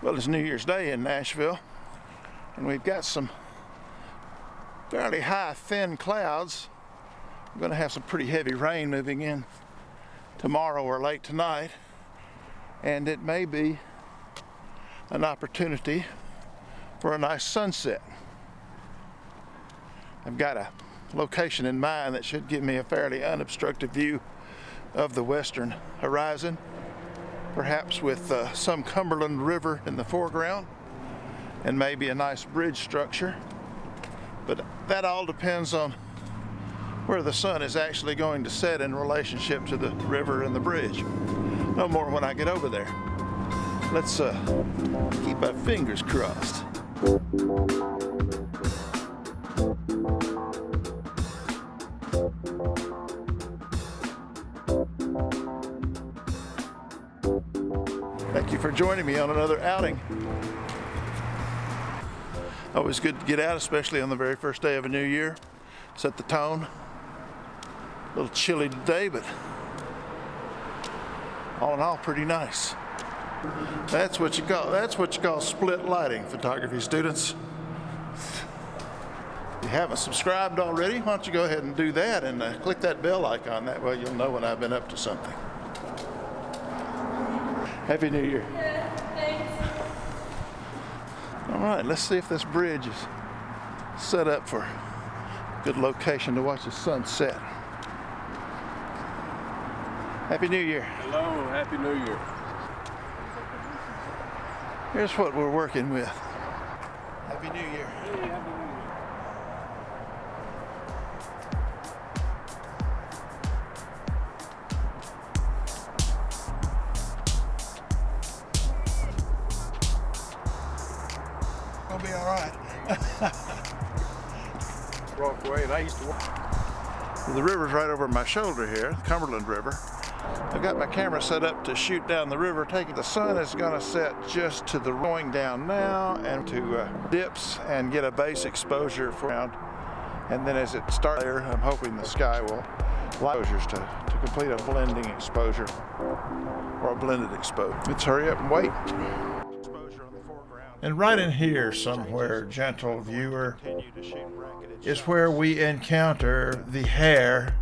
Well, it's New Year's Day in Nashville, and we've got some fairly high, thin clouds. We're going to have some pretty heavy rain moving in tomorrow or late tonight, and it may be an opportunity for a nice sunset. I've got a location in mind that should give me a fairly unobstructed view of the western horizon, perhaps with some Cumberland River in the foreground and maybe a nice bridge structure. But that all depends on where the sun is actually going to set in relationship to the river and the bridge. No more when I get over there. Let's keep our fingers crossed. Thank you for joining me on another outing. Always good to get out, especially on the very first day of a new year. Set the tone. A little chilly today, but all in all, pretty nice. That's what you call split lighting, photography students. If you haven't subscribed already, why don't you go ahead and do that and click that bell icon. That way you'll know when I've been up to something. Happy New Year. Yeah, thanks. All right, let's see if this bridge is set up for a good location to watch the sunset. Happy New Year. Hello, Happy New Year. Here's what we're working with. Happy New Year. Hey, Happy New Year. We'll be all right. Walk away, and I used to walk. The river's right over my shoulder here, the Cumberland River. I've got my camera set up to shoot down the river. The sun is going to set just to the going down now and to dips and get a base exposure for around. And then as it starts there, I'm hoping the sky will allow exposures to complete a blending exposure or a blended exposure. Let's hurry up and wait. And right in here somewhere, gentle viewer, is where we encounter the hair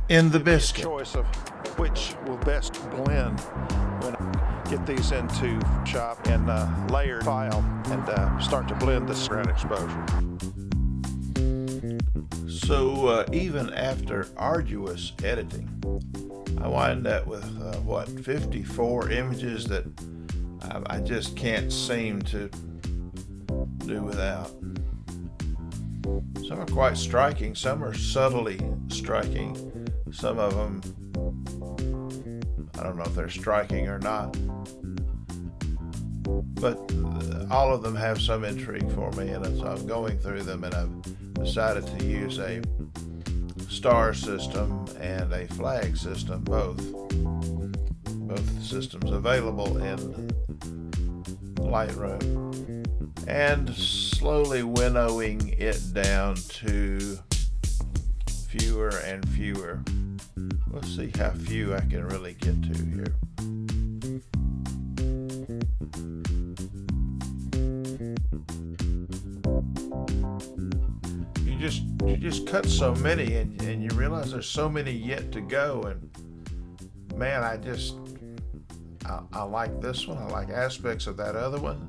in the biscuit. Choice of which will best blend when I get these into shop and layer file and start to blend this ground exposure. So even after arduous editing, I wind up with 54 images that I just can't seem to do without. Some are quite striking, some are subtly striking. Some of them, I don't know if they're striking or not, but all of them have some intrigue for me, and so I'm going through them, and I've decided to use a star system and a flag system, both systems available in Lightroom, and slowly winnowing it down to fewer and fewer. We'll see how few I can really get to here. You just cut so many, and you realize there's so many yet to go, and man, I like this one. I like aspects of that other one.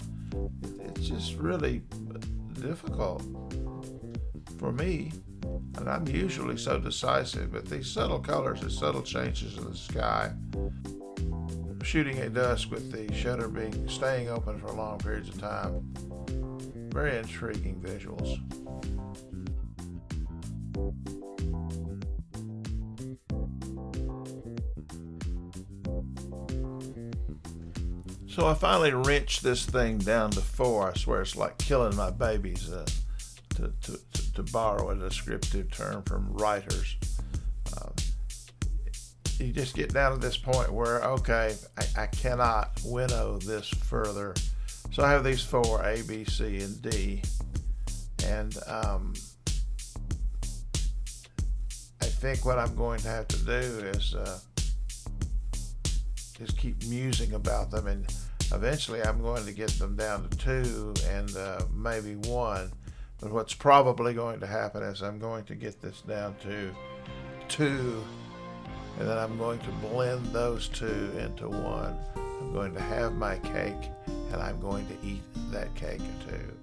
It's just really difficult for me, and I'm usually so decisive, but these subtle colors, the subtle changes in the sky, shooting at dusk with the shutter staying open for long periods of time, very intriguing visuals. So I finally wrenched this thing down to 4. I swear it's like killing my babies, to borrow a descriptive term from writers. You just get down to this point where, okay, I cannot winnow this further. So I have these 4, A, B, C, and D. And I think what I'm going to have to do is keep musing about them and Eventually I'm going to get them down to 2 and maybe 1. But what's probably going to happen is I'm going to get this down to 2, and then I'm going to blend those 2 into 1. I'm going to have my cake, and I'm going to eat that cake too.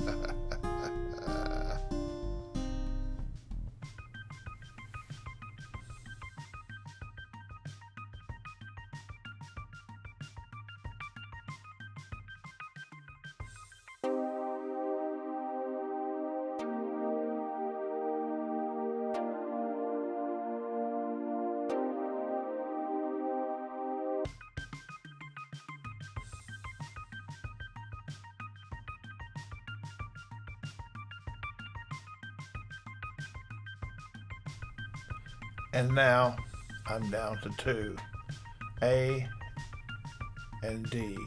And now I'm down to 2, A and D.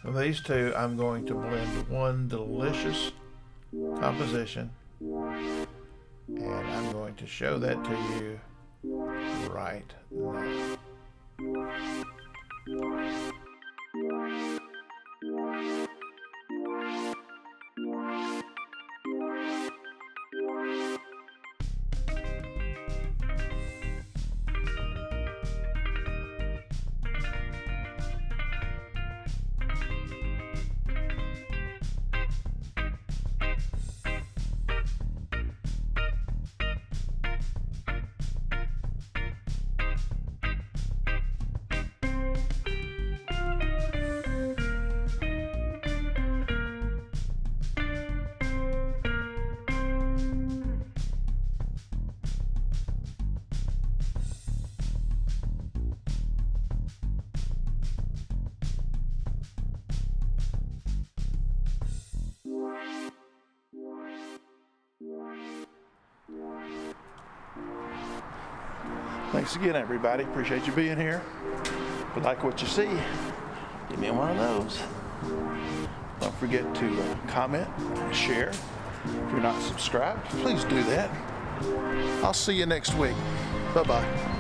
From these 2, I'm going to blend one delicious composition, and I'm going to show that to you right now. Thanks again, everybody. Appreciate you being here. If you like what you see, give me one of those. Don't forget to comment and share. If you're not subscribed, please do that. I'll see you next week. Bye-bye.